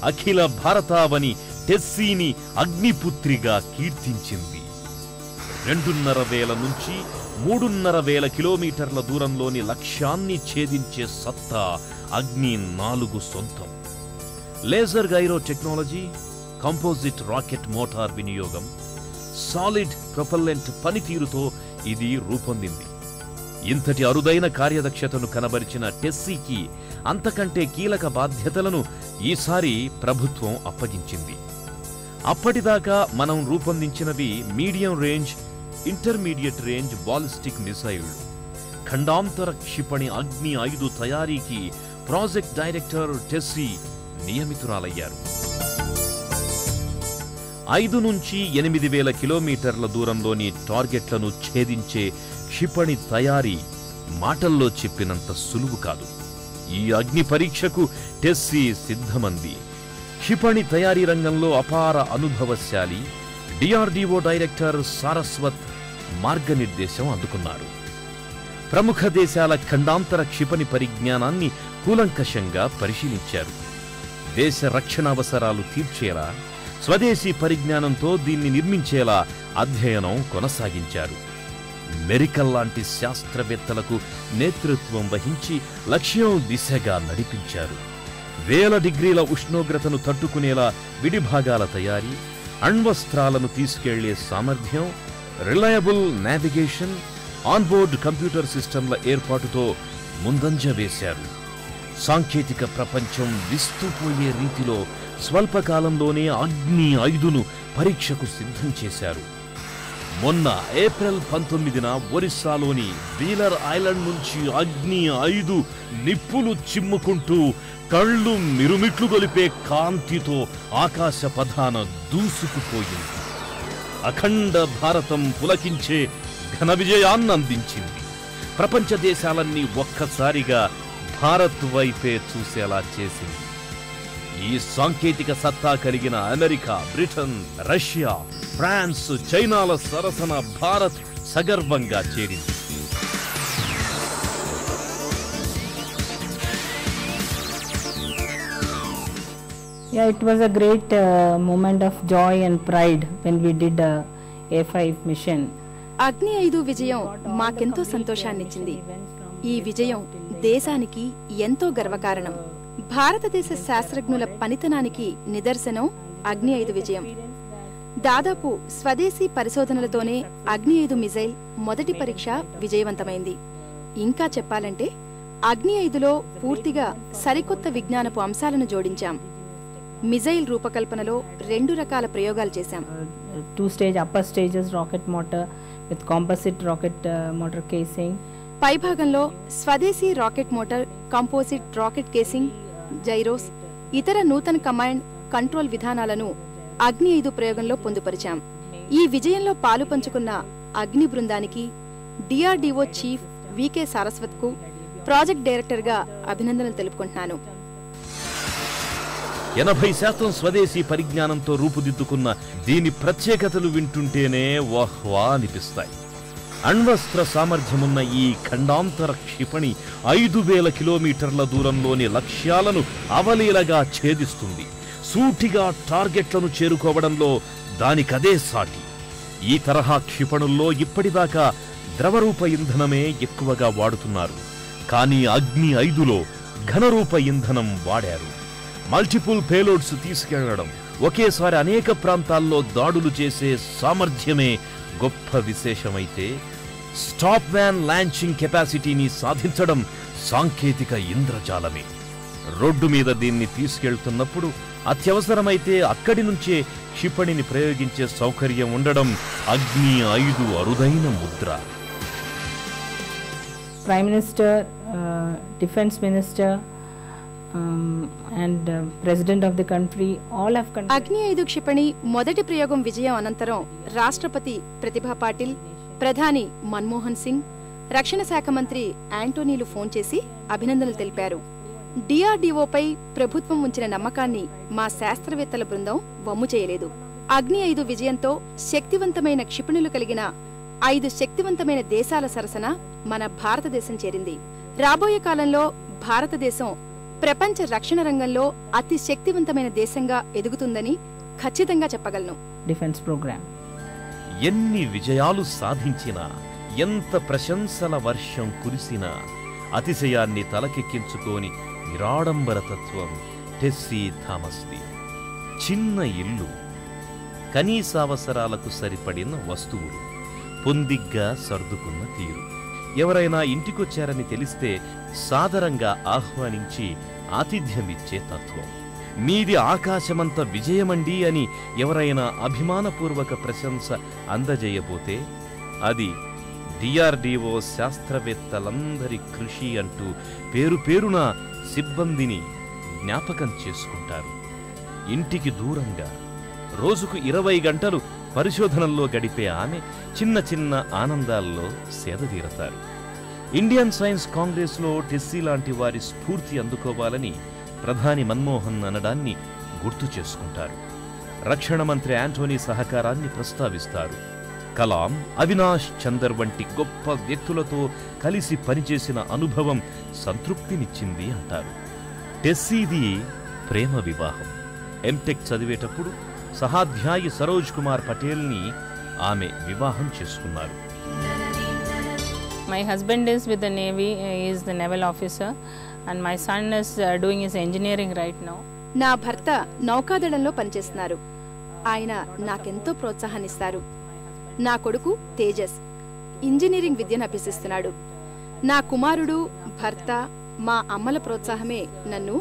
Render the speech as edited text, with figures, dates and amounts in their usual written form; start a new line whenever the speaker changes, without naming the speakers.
అఖిల భారతావని టెస్సీని అగ్నిపుత్రిగా కీర్తించింది. 2,500 నుంచి 3,500 కిలోమీటర్ల దూరంలోని లక్ష్యాన్ని ఛేదించే సత్తా అగ్ని 4 సొంతం. Laser gyro technology, composite rocket motor వినియోగం, సాలిడ్ ప్రొపల్లెంట్ పనితీరుతో ఇది రూపొందింది. ఇంతటి అరుదైన కార్యదక్షతను కనబరిచిన టెస్సీకి అంతకంటే కీలక బాధ్యతలను ఈసారి ప్రభుత్వం అప్పగించింది. అప్పటిదాకా మనం రూపొందించినవి medium range, intermediate range ballistic మిసైళ్లు. ఖండాంతర క్షిపణి అగ్ని 5 తయారీకి ప్రాజెక్ట్ డైరెక్టర్ టెస్సీ నియమితురాలయ్యారు. 5 నుంచి 8,000 కిలోమీటర్ల దూరంలోని టార్గెట్లను ఛేదించే క్షిపణి తయారీ మాటల్లో చెప్పినంత సులువు కాదు. ఈ అగ్ని పరీక్షకు టెస్సీ సిద్ధమంది. క్షిపణి తయారీ రంగంలో అపార అనుభవశాలి డిఆర్డీఓ డైరెక్టర్ సారస్వత్ మార్గనిర్దేశం అందుకున్నారు. ప్రముఖ దేశాల ఖండాంతర క్షిపణి పరిజ్ఞానాన్ని కూలంకషంగా పరిశీలించారు. దేశ రక్షణ అవసరాలు తీర్చేలా స్వదేశీ పరిజ్ఞానంతో దీన్ని నిర్మించేలా అధ్యయనం కొనసాగించారు. మెరికల్ లాంటి శాస్త్రవేత్తలకు నేతృత్వం వహించి లక్ష్యం దిశగా నడిపించారు. 1000 డిగ్రీల ఉష్ణోగ్రతను తట్టుకునేలా విడిభాగాల తయారీ, అణ్వస్త్రాలను తీసుకెళ్లే సామర్థ్యం, రిలయబుల్ నావిగేషన్, ఆన్బోర్డ్ కంప్యూటర్ సిస్టంల ఏర్పాటుతో ముందంజ వేశారు. సాంకేతిక ప్రపంచం విస్తుపోయే రీతిలో స్వల్పకాలంలోనే అగ్ని 5ను పరీక్షకు సిద్ధం చేశారు. మొన్న ఏప్రిల్ 19న ఒరిస్సాలోని వీలర్ ఐలాండ్ నుంచి అగ్ని 5 నిప్పులు చిమ్ముకుంటూ కళ్ళు మిరుమిట్లు గొలిపే కాంతితో ఆకాశ పథాన దూసుకుపోయింది. అఖండ భారతం పులకించే ఘన విజయాన్నందించింది. ప్రపంచ దేశాలన్నీ ఒక్కసారిగా భారత్ వైపే చూసేలా చేసింది. ఈ సాంకేతిక సత్తా కలిగిన అమెరికా, బ్రిటన్, రష్యా, ఫ్రాన్స్, చైనాల సరసన భారత్ సగర్వంగా చేరింది.
Yeah, it was a great moment of joy and pride when we did A5 mission.
అగ్ని 5 విజయం మాకెంతో సంతోషాన్నిచ్చింది. ఈ విజయం దేశానికి ఎంతో గర్వకారణం. భారతదేశ శాస్త్రజ్ఞుల పనితనానికి నిదర్శనం అగ్ని 5 విజయం. దాదాపు స్వదేశీ పరిశోధనలతోనే అగ్ని 5 మిజైల్ మొదటి పరీక్ష విజయవంతమైంది. ఇంకా చెప్పాలంటే అగ్ని 5లో పూర్తిగా సరికొత్త విజ్ఞానపు అంశాలను జోడించాం. మిజైల్ రూపకల్పనలో 2 రకాల ప్రయోగాలు చేశాం.
2-stage upper stages rocket motor with composite rocket motor casing.
పైభాగంలో స్వదేశీ rocket motor, composite rocket casing, gyros, ఇతర నూతన కమాండ్ కంట్రోల్ విధానాలను అగ్ని 5 ప్రయోగంలో పొందుపరిచాం. ఈ విజయంలో పాలు పంచుకున్న అగ్ని బృందానికి డిఆర్డీఓ చీఫ్ వికే సారస్వత్కు ప్రాజెక్ట్ డైరెక్టర్గా అభినందనలు తెలుపుకుంటున్నాను.
80% స్వదేశీ పరిజ్ఞానంతో రూపుదిద్దుకున్న దీని ప్రత్యేకతలు వింటుంటేనే వాహ్వా అనిపిస్తాయి. అణ్వస్త్ర సామర్థ్యమున్న ఈ ఖండాంతర క్షిపణి 5,000 కిలోమీటర్ల దూరంలోని లక్ష్యాలను అవలీలగా ఛేదిస్తుంది. సూటిగా టార్గెట్లను చేరుకోవడంలో దానికదే సాటి. ఈ తరహా క్షిపణుల్లో ఇప్పటిదాకా ద్రవరూప ఇంధనమే ఎక్కువగా వాడుతున్నారు. కానీ అగ్ని 5లో ఘనరూప ఇంధనం వాడారు. మల్టిపుల్ పేలోడ్స్ తీసుకెళ్లడం, ఒకేసారి అనేక ప్రాంతాల్లో దాడులు చేసే సామర్థ్యమే గొప్ప విశేషమైతే, స్టాప్ వ్యాన్ లాంచింగ్ కెపాసిటీని సాధించడం సాంకేతిక ఇంద్రజాలమే. రోడ్డు మీద దీన్ని తీసుకెళ్తున్నప్పుడు అత్యవసరమైతే అక్కడి నుంచే క్షిపణిని ప్రయోగించే సౌకర్యం ఉండడం అగ్ని 5 అరుదైన Mudra.
Prime Minister, Defense Minister and President of the country all have conducted.
అగ్ని 5 క్షిపణి మొదటి ప్రయోగం విజయం అనంతరం రాష్ట్రపతి ప్రతిభా పాటిల్, ప్రధాని మన్మోహన్ సింగ్, రక్షణ శాఖ మంత్రి యాంటోనీలు ఫోన్ చేసి అభినందనలు తెలిపారు. డిఆర్డీఓపై ప్రభుత్వం ఉంచిన నమ్మకాన్ని మా శాస్త్రవేత్తల బృందం వమ్ము చేయలేదు. అగ్ని 5 విజయంతో శక్తివంతమైన క్షిపణులు కలిగిన 5 శక్తివంతమైన దేశాల సరసన మన భారతదేశం చేరింది. రాబోయే కాలంలో భారతదేశం ప్రపంచ రక్షణ రంగంలో అతి శక్తివంతమైన దేశంగా ఎదుగుతుందని ఖచ్చితంగా చెప్పగలను.
Defence programme.
ఎన్ని విజయాలు సాధించినా, ఎంత ప్రశంసల వర్షం కురిసినా అతిశయాన్ని తలకెక్కించుకోని నిరాడంబరతత్వం టెస్సీ థామస్ది. చిన్న ఇల్లు, కనీసావసరాలకు సరిపడిన వస్తువులు, పొందిగ్గా సర్దుకున్న తీరు. ఎవరైనా ఇంటికొచ్చారని తెలిస్తే సాదరంగా ఆహ్వానించి ఆతిథ్యమిచ్చే తత్వం. మీది ఆకాశమంత విజయమండి అని ఎవరైనా అభిమానపూర్వక ప్రశంస అందజేయబోతే అది డిఆర్డీఓ శాస్త్రవేత్తలందరి కృషి అంటూ పేరు పేరున సిబ్బందిని జ్ఞాపకం చేసుకుంటారు. ఇంటికి దూరంగా రోజుకు 20 గంటలు పరిశోధనల్లో గడిపే ఆమె చిన్న చిన్న ఆనందాల్లో సేదతీరతారు. ఇండియన్ సైన్స్ కాంగ్రెస్లో టెస్సీ లాంటి వారి స్ఫూర్తి అందుకోవాలని ప్రధాని మన్మోహన్ అనడాన్ని గుర్తు చేసుకుంటారు. రక్షణ మంత్రి యాంటోనీ సహకారాన్ని ప్రస్తావిస్తారు. కలాం, అవినాష్ చందర్ వంటి గొప్ప వ్యక్తులతో కలిసి పనిచేసిన అనుభవం సంతృప్తినిచ్చింది అంటారు. టెస్సీది ప్రేమ వివాహం. ఎంటెక్ చదివేటప్పుడు సహాధ్యాయి సరోజ్ కుమార్ పటేల్ని ఆమె వివాహం చేసుకున్నారు.
My husband is with the Navy, he is the naval officer, and my son is doing his engineering right now.
నా భర్త నౌకాదళంలో పనిచేస్తున్నారు. ఆయన నాకెంతో ప్రోత్సాహాన్నిస్తారు. నా కొడుకు తేజస్ ఇంజనీరింగ్ విద్యను అభ్యసిస్తున్నాడు. నా కుమారుడు, భర్త, మా అమ్మల ప్రోత్సాహమే నన్ను